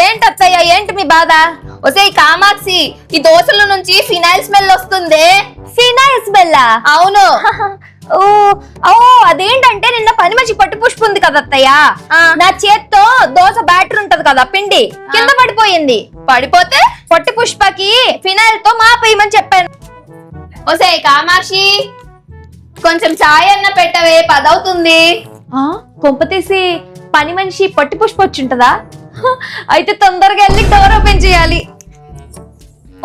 ఏంటి అత్తయ్య, ఏంటి మీ బాధ? ఒసే కామాక్షి, ఈ దోశల నుంచి ఫినాయిల్ స్మెల్ వస్తుంది. Phenyl smell? అవును. ఓ ఓ అదేంటంటే నిన్న పని మంచి పట్టు పుష్ప ఉంది కదా అత్తయ్య, నా చేత్తో దోశ బ్యాటర్ ఉంటది కదా పిండి కింద పడిపోయింది. పడిపోతే పట్టు పుష్పకి ఫినాయిల్ తో మాపేయమని చెప్పాను. ఒసే కామాక్షి, కొంచెం చాయ్ అన్న పెట్టవే, పదవుతుంది. కొంప తీసి పని మనిషి పట్టు పుష్ప వచ్చింటదా? అయితే తొందరగా వెళ్ళి డోర్ ఓపెన్ చేయాలి.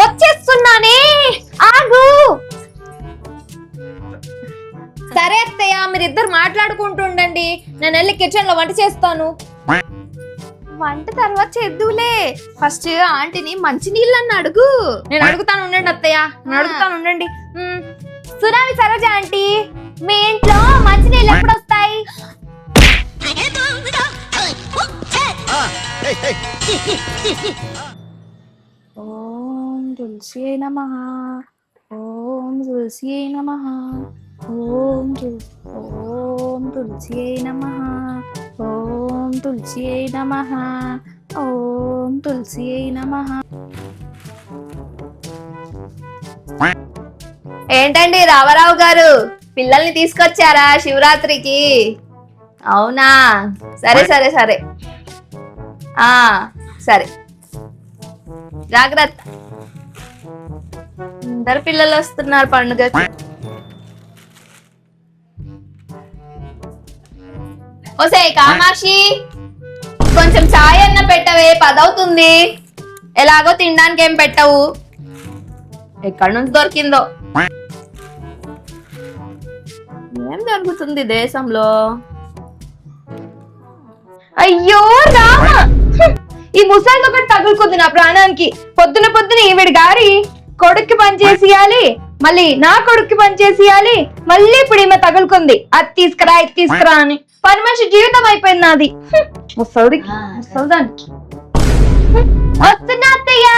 వచ్చేస్తున్నానే, ఆగు. సరే అత్తయ్య, మీరిద్దరు మాట్లాడుకుంటూ ఉండండి, నేను వెళ్ళి కిచెన్ లో వంట చేస్తాను. వంట తర్వాత చేద్దులే, ఫస్ట్ ఆంటీని మంచి నీళ్ళని అడుగు. నేను అడుగుతాను ఉండండి అత్తయ్య, నేను అడుగుతాను ఉండండి. సునామి సరోజ ఆంటీ, మీ ఇంట్లో మంచినీళ్ళు ఎప్పుడు వస్తాయి? ఓం తులసి నమః, ఓం తులసి నమః, ఓం తులసి నమః, ఓం తులసి నమః, ఓం తులసి నమః. ఏంటండి రామారావు గారు, పిల్లల్ని తీసుకొచ్చారా శివరాత్రికి? అవునా, సరే సరే సరే. సరే, జాగ్రత్త. అందరు పిల్లలు వస్తున్నారు పండుగకి. ఓసే కామాక్షి, కొంచెం చాయ్ అన్న పెట్టవే, పదవుతుంది. ఎలాగో తినడానికి ఏం పెట్టవు, ఎక్కడి నుంచి దొరికిందో. ఏం జరుగుతుంది దేశంలో? అయ్యో రామ, ఈ ముసలి ఒకటి తగులుకుంది నా ప్రాణానికి. పొద్దున పొద్దున ఈవిడ గారి కొడుక్కి పనిచేసేయాలి, మళ్ళీ నా కొడుక్కి పనిచేసేయాలి, మళ్ళీ ఇప్పుడు ఈమె తగులుకుంది. అది తీసుకురా ఇది తీసుకురా అని. పని మనిషి జీవితం అయిపోయింది నాది. ముసలిదానికి వస్తున్నా అత్తయ్య.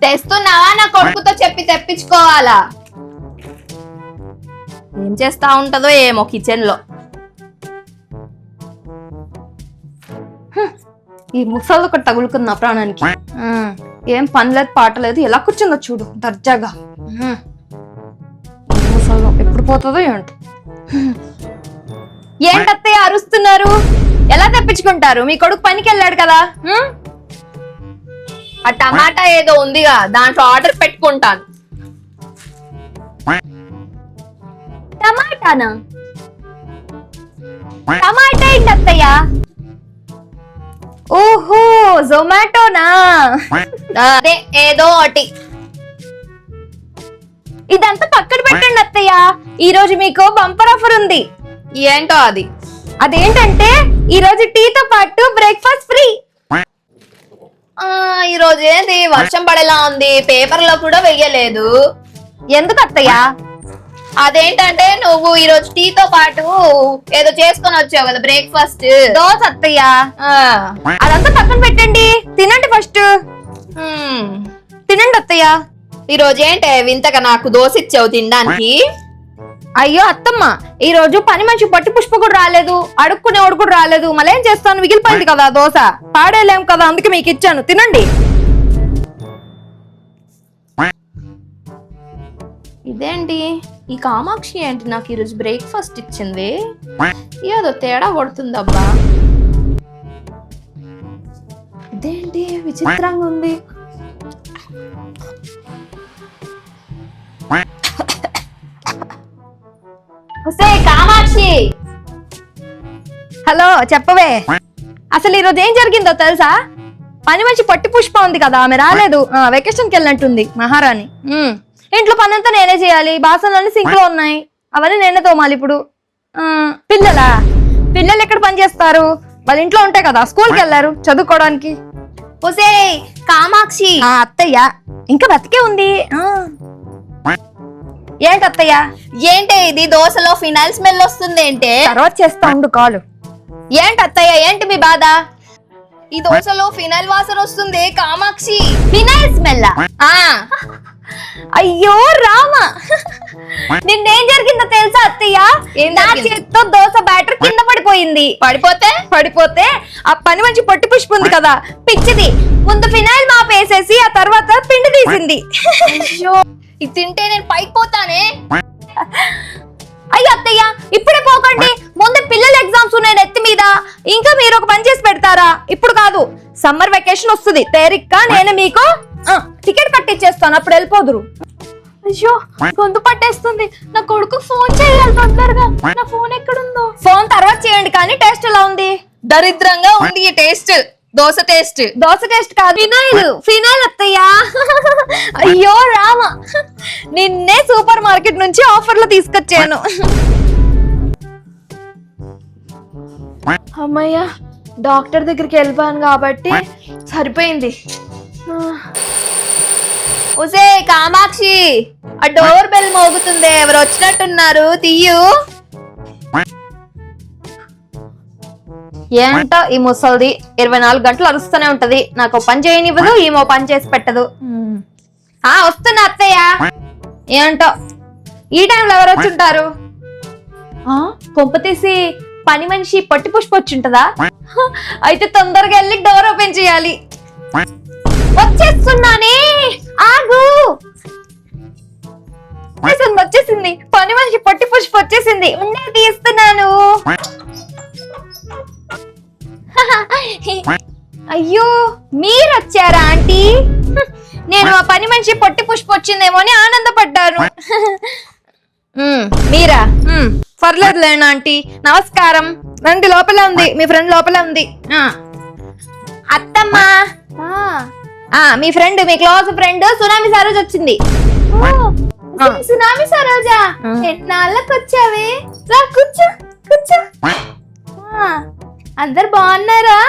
తెస్తున్నావా? నా కొడుకుతో చెప్పి తెప్పించుకోవాలా? ఏం చేస్తా ఉంటదో ఏమో కిచెన్ లో. ఈ ముసలి ఒకటి తగులుకుంది నా ప్రాణానికి. ఏం పని లేదు పాట లేదు, ఎలా కూర్చుందో చూడు దర్జాగా. ముసలి ఎప్పుడు పోతుందో ఏంటో. ఏంటత్తయ్య అరుస్తున్నారు? ఎలా తెప్పించుకుంటారు? మీ కొడుకు పనికి వెళ్ళాడు కదా. ఆ టమాటా ఏదో ఉందిగా, దాంట్లో ఆర్డర్ పెట్టుకుంటాను. టమాటానా? టమాటా ఏంటి అత్తయ్య? ఓహో, జొమాటోనా? అదే ఏదో ఒకటి. ఇదంతా పక్కన పెట్టండి అత్తయ్య, ఈ రోజు మీకు బంపర్ ఆఫర్ ఉంది. ఏంటో అది? అదేంటంటే ఈ రోజు టీతో పాటు బ్రేక్ఫాస్ట్ ఫ్రీ. ఈ రోజు ఏంది వర్షం పడేలా ఉంది, పేపర్ లో కూడా వెయ్యలేదు. ఎందుకు అత్తయ్య? అదేంటంటే నువ్వు ఈ రోజు టీతో పాటు ఏదో చేసుకొని వచ్చావు కదా, బ్రేక్ఫాస్ట్. దోశ అత్తయ్య. అదంతా పక్కన పెట్టండి, తినండి ఫస్ట్. తినండి అత్తయ్య. ఈ రోజు ఏంటే వింతగా నాకు దోశ ఇచ్చావు తినడానికి? అయ్యో అత్తమ్మ, ఈ రోజు పని మంచి పట్టు పుష్ప కూడా రాలేదు, అడుక్కునేవాడు కూడా రాలేదు. మళ్ళీ ఏం చేస్తాను, మిగిలిపోయింది కదా దోశ, పాడేలేం కదా, అందుకే మీకు ఇచ్చాను, తినండి. ఇదేంటి ఈ కామాక్షి ఏంటి నాకు ఈరోజు బ్రేక్ఫాస్ట్ ఇచ్చింది? ఏదో తేడా కొడుతుందబ్బా. ఇదేంటి విచిత్రంగా ఉంది. కామాక్షి, హలో చెప్పవే. అసలు ఈరోజు ఏం జరిగిందో తెలుసా? పని మంచి పట్టు పుష్ప ఉంది కదా, ఆమె రాలేదు, వెకేషన్కి వెళ్ళినట్టుంది మహారాణి. ఇంట్లో పని అంతా నేనే చేయాలి, బాసనలన్నీ సింక్ లో ఉన్నాయి, అవన్నీ నేనే తోమాలి ఇప్పుడు. పిల్లలు ఎక్కడ పని చేస్తారు? వాళ్ళ ఇంట్లో ఉంటాయి కదా, స్కూల్కి వెళ్ళారు చదువుకోవడానికి. ఒసే కామాక్షి, అత్తయ్య ఇంకా బతికే ఉంది. ఏంటి అత్తయ్య? ఏంటే ఇది దోశలో ఫినాయిల్ స్మెల్ వస్తుంది ఏంటే? తర్వాత చేస్తా ఉండు కాలు. ఏంటి అత్తయ్య, ఏంటి మీ బాధ? ఈ దోశలో ఫినాయిల్ వాసన వస్తుంది కామాక్షి. Phenyl smell? అయ్యో రామ, నిన్నేం జరిగిందో తెలుసా అత్తయ్య? ఏం నా జరిగింది? చేత్తో దోశ బ్యాటర్ కింద పడిపోయింది. పడిపోతే ఆ పని మంచి పొట్టి పుష్ప ఉంది కదా, పిచ్చిది ముందు ఫినాయిల్ మాపేసేసి ఆ తర్వాత పిండి తీసింది. అయ్యో, ఇది తింటే నేను పైకి పోతానే. అయ్యో అత్తయ్య, ఇప్పుడే పోకండి, ముందు పిల్లల ఎగ్జామ్స్ ఉన్నాయి నెత్తి మీద. ఇంకా మీరు ఒక పని చేసి పెడతారా? ఇప్పుడు కాదు, సమ్మర్ వెకేషన్ వస్తుంది, తేరిక్కా నేను మీకు టికెట్ కట్టిచ్చేస్తాను, అప్పుడు వెళ్ళిపోదురు. అయ్యో, గొంతు పట్టేస్తుంది. నా కొడుకు ఫోన్ చేయాలి తొందరగా. నా ఫోన్ ఎక్కడుందో? ఫోన్ తర్వాత చేయండి, కానీ టేస్ట్ ఎలా ఉంది? దరిద్రంగా ఉంది ఈ taste. Dosa taste. Dosa taste కాదు, ఫినాయిల్ అత్తయ్య. అయ్యో రామ, నిన్నే సూపర్ మార్కెట్ నుంచి ఆఫర్లు తీసుకొచ్చాను. అమ్మయ్య, డాక్టర్ దగ్గరికి వెళ్ళిపోయాను కాబట్టి సరిపోయింది. ఒసే కామాక్షి, ఆ డోర్ బెల్ మోగుతుంది, ఎవరు వచ్చినట్టున్నారు, తీయు. ఏంటో ఈ ముసల్ది 24 గంటలు అరుస్తూనే ఉంటది, నాకు పని చేయనివ్వదు, ఏమో పని చేసి పెట్టదు. వస్తున్నా అత్తయ్య. ఏంటో ఈ టైంలో ఎవరు వచ్చుంటారు? కొంప తీసి పని మనిషి పొట్టి పుష్ప వచ్చుంటదా? అయితే తొందరగా వెళ్ళి డోర్ ఓపెన్ చేయాలి. వచ్చేస్తున్నానే, ఆగు. వచ్చేసింది పని మనిషి పొట్టి పుష్ప వచ్చేసింది, ఉండే తీస్తున్నాను. అయ్యో, మీరొచ్చారా ఆంటీ? నేను ఆ పని మనిషి పొట్టి పుష్ప వచ్చిందేమో అని ఆనందపడ్డాను. మీరా? పర్లేదులేనా ఆంటీ, నమస్కారం. రండి, లోపల ఉంది మీ ఫ్రెండ్, లోపల ఉంది. అత్తమ్మా, మీ ఫ్రెండ్, మీ క్లోజ్ ఫ్రెండ్ సునామి సరోజ్ వచ్చింది. సునామి సరోజా, ఎన్నాళ్ళకి వచ్చావే? రా కూర్చో, కూర్చో. అందరు బాగున్నారా?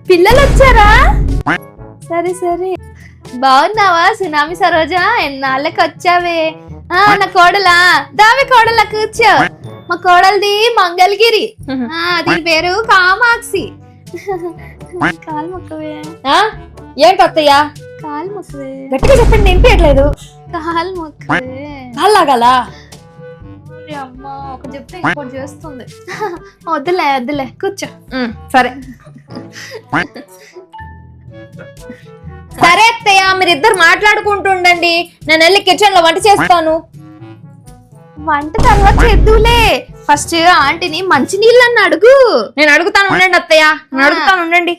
పిల్లలు వచ్చారా? సరే సరే. బాగున్నావా సునామి సరోజా? ఎన్నాళ్ళకి వచ్చావే? నా కోడలా, దావి కోడలా, కూర్చో. మా కోడలది మంగళగిరి, దీని పేరు కామాక్షి. కాలు మొక్కవే. ఏంటి అత్తయ్య? కాలు మొక్కవే. గట్టిగా చెప్పండి, నింపేయట్లేదు. కాలు మొక్కవే. కాలాగలా? అమ్మ, ఒక చెప్తే ఇంకోటి చేస్తుంది. వద్దులే వద్దులే, కూర్చో. సరే సరే అత్తయ్య, మీరిద్దరు మాట్లాడుకుంటుండండి, నేను వెళ్ళి కిచెన్ లో వంట చేస్తాను. వంట తర్వాత చేద్దులే, ఫస్ట్ ఆంటీని మంచి నీళ్ళని అడుగు. నేను అడుగుతాను ఉండండి అత్తయ్య, నేను అడుగుతాను ఉండండి.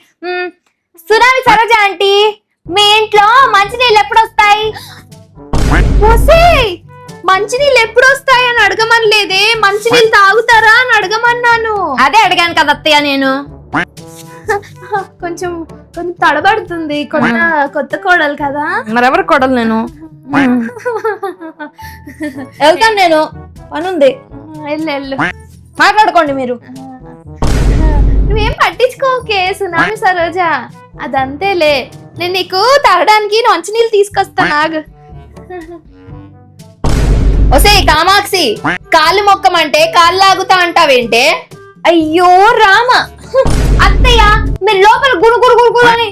సునామి సరోజ ఆంటీ, మీ ఇంట్లో మంచినీళ్ళు ఎప్పుడు వస్తాయి? మంచినీళ్ళు ఎప్పుడు వస్తాయి అని అడగమనలేదే, మంచినీళ్ళు తాగుతారా అని అడగమన్నాను. అదే అడిగాను కదా అత్తయ్య నేను. కొంచెం కొంచెం తడబడుతుంది, కొత్త కోడలు కదా. మరెవరు కోడలు? నేను వెళ్తాను, నేను పనుంది. వెళ్ళు, మాట్లాడుకోండి మీరు. నువ్వేం పట్టించుకోకే సునామి సరోజా, అదంతేలే. నేను నీకు తాగడానికి మంచినీళ్ళు తీసుకొస్తాను, ఆగు. ఒసే కామాక్షి, కాళ్ళు మొక్కమంటే కాళ్ళు లాగుతా అంటావేంటే? అయ్యో రామ, అత్తయ్య మీరు లోపల గురుగురు గురుగురు అని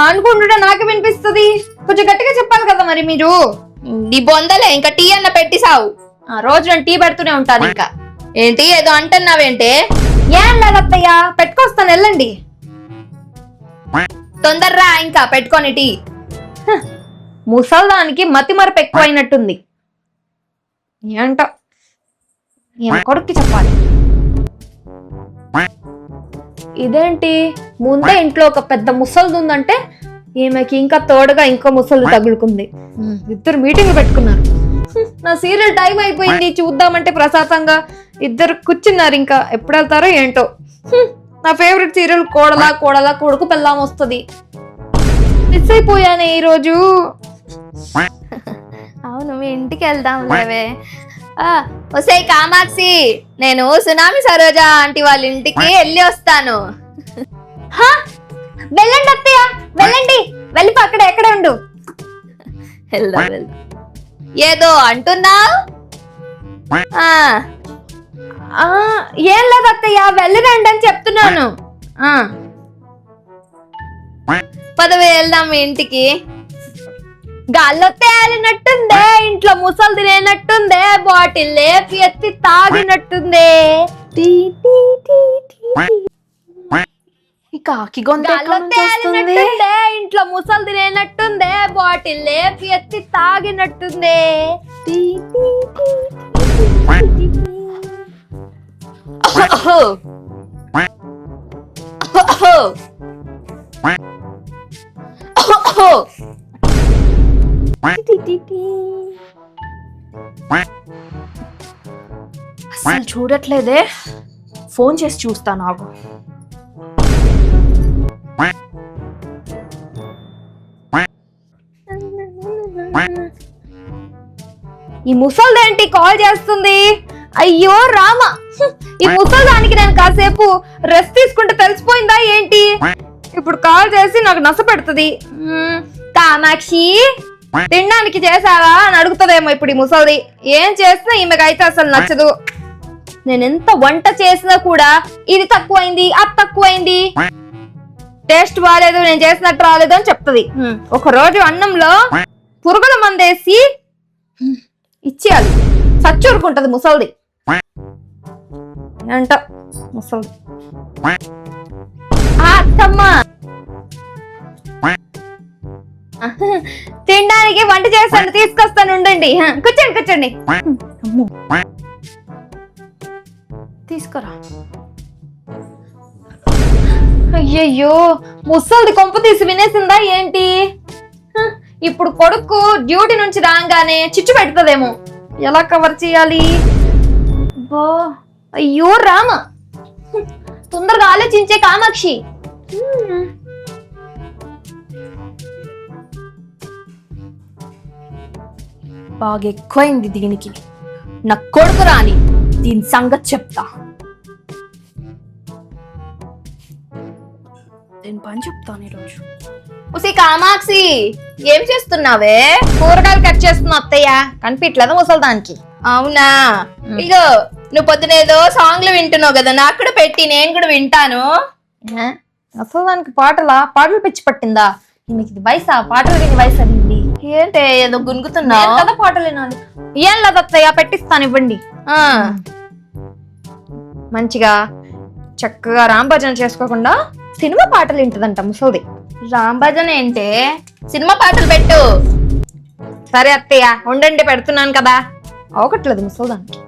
అనుకుంటుంటే నాకే వినిపిస్తుంది, కొంచెం గట్టిగా చెప్పాలి కదా మరి మీరు. నీ బొందలే, ఇంకా టీ అన్న పెట్టిసావు. రోజు నేను టీ పెడుతూనే ఉంటాను. ఇంకా ఏంటి ఏదో అంటున్నావేంటే? ఏం లేదు అత్తయ్య, పెట్టుకొస్తాను, వెళ్ళండి. తొందర్రా, ఇంకా పెట్టుకొని టీ. ముసల్దానికి మతి మరపు ఎక్కువైనట్టుంది. ఏంటో కొడుక్కి చెప్పాలి. ఇదేంటి, ముందే ఇంట్లో ఒక పెద్ద ముసల్ది ఉందంటే ఈమెకి ఇంకా తోడుగా ఇంకో ముసలి తగులుకుంది. ఇద్దరు మీటింగ్ పెట్టుకున్నారు. నా సీరియల్ టైం అయిపోయింది, చూద్దామంటే ప్రశాంతంగా ఇద్దరు కూర్చున్నారు. ఇంకా ఎప్పుడు వెళ్తారో ఏంటో. నా ఫేవరెట్ సీరియల్ కోడలా కోడలా కొడుకు పెళ్ళాం వస్తుంది. మిస్ అయిపోయానే ఈరోజు. అవును, మీ ఇంటికి వెళ్దాం లేవే. ఒసే కామాక్షి, నేను సునామి సరోజా ఆంటీ వాళ్ళ ఇంటికి వెళ్ళి వస్తాను. వెళ్ళండి అత్తయ్య, వెళ్ళండి, వెళ్ళి అక్కడ ఎక్కడ ఉండు. వెళ్దాం వెళ్దాం. ఏదో అంటున్నావు? ఏం లేదు అత్తయ్య, వెళ్ళిరండి అని చెప్తున్నాను. పదవి వెళ్దాం మీ ఇంటికి. గాల్లో తేలినట్టుందే, ఇంట్లో ముసలు తినేనట్టుందే, బాటిల్ లేపి ఎత్తి తాగినట్టుందే. Tea tea tea tea. ఈ కాకి గొంతు గాల్లో తేలినట్టుందే, ఇంట్లో ముసలు తినేనట్టుందే, బాటిల్ లేపి ఎత్తి తాగినట్టుందే. Tea tea tea tea tea. అసలు చూడట్లేదే, ఫోన్ చేసి చూస్తా నాకు. ఈ ముసల్దేంటి కాల్ చేస్తుంది? అయ్యో రామ, ఈ ముసల్దానికి నేను కాసేపు రెస్ట్ తీసుకుంటే తెలిసిపోయిందా ఏంటి? ఇప్పుడు కాల్ చేసి నాకు నస పెడుతుంది. కామాక్షి తినడానికి చేసావా అని అడుగుతుందేమో ఇప్పుడు ఈ ముసల్ది. ఏం చేసినా ఈమెకైతే అసలు నచ్చదు. నేను ఎంత వంట చేసినా కూడా ఇది తక్కువైంది, అది తక్కువైంది, టేస్ట్ బాగాలేదు, నేను చేసినట్టు రాలేదు అని చెప్తుంది. ఒక రోజు అన్నంలో పురుగుల మందేసి ఇచ్చేయాలి, చచ్చూరుకుంటది ముసల్ది. అంట ముసల్ది. అత్తమ్మ తినడానికి వంట చేస్తాను, తీసుకొస్తాను, ఉండండి. కూర్చోండి కూర్చోండి. తీసుకురా. అయ్యయ్యో, ముసల్ది కొంప తీసి వినేసిందా ఏంటి? ఇప్పుడు కొడుకు డ్యూటీ నుంచి రాగానే చిచ్చు పెడుతుందేమో, ఎలా కవర్ చేయాలి? అయ్యో రామ, తొందరగా ఆలోచించే కామాక్షి. బాగా ఎక్కువైంది దీనికి. నా కొడుకు రాని దీని సంగతి చెప్తా. దీని పని చెప్తాను ఈరోజు. ఉసి కామాక్షి, ఏం చేస్తున్నావే? కూరగాయలు కట్ చేస్తున్నా అత్తయ్య, కనిపించలేదు ముసల్దానికి. అవునా, ఇగో నువ్వు పొద్దునేదో సాంగ్లు వింటున్నావు కదా, నాకు కూడా పెట్టి నేను కూడా వింటాను. ముసల్దానికి పాటలు పిచ్చి పట్టిందా? మీకు ఇది వయసా? పాటలు విని వయసు అయింది ఏంటే ఏదో గునుగుతున్నావు కదా? పాటలు వినాలి. ఏం లేదు అత్తయ్య, పెట్టిస్తాను, ఇవ్వండి. మంచిగా చక్కగా రాంభజన చేసుకోకుండా సినిమా పాటలు వింటదంట ముసల్ది. రాంభజన ఏంటే? సినిమా పాటలు పెట్టు. సరే అత్తయ్య, ఉండండి, పెడుతున్నాను కదా. అవకట్లేదు ముసల్దానికి.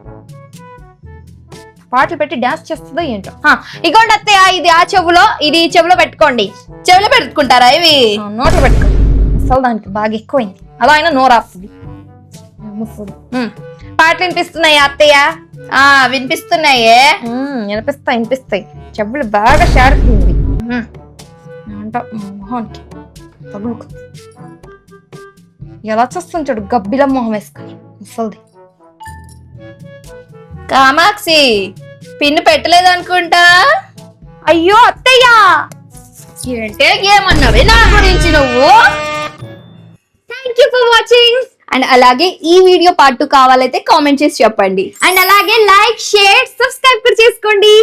పాటలు పెట్టి డాన్స్ చేస్తుందో ఏంటో. ఇగోండి అత్తయ్య, ఇది ఆ చెవులో, ఇది ఈ చెవులో పెట్టుకోండి. చెవులు పెట్టుకుంటారా ఇవి? నోట్లో పెట్టుకోండి. ముసల్దానికి బాగా ఎక్కువైంది, అలా అయినా నోరు ఆస్తుంది. పాటలు వినిపిస్తున్నాయి అత్తయ్య? వినిపిస్తున్నాయే. వినిపిస్తాయి. చెవులు బాగా షార్పింది అంట. మొహానికి తగులుకు ఎలా చేస్తుంది చూడు, గబ్బిల మొహం వేసుకొని ముసల్ది. కామాక్షి, పిన్ను పెట్టలేదు అనుకుంటా. అయ్యో అత్తయ్య, ఏంటే ఏమన్నావే నా గురించి నువ్వు? Thank you for watching. And అలాగే ఈ వీడియో పార్ట్ 2 కావాలైతే కామెంట్ చేసి చెప్పండి. అండ్ అలాగే లైక్, షేర్, సబ్స్క్రైబ్ కూడా చేసుకోండి.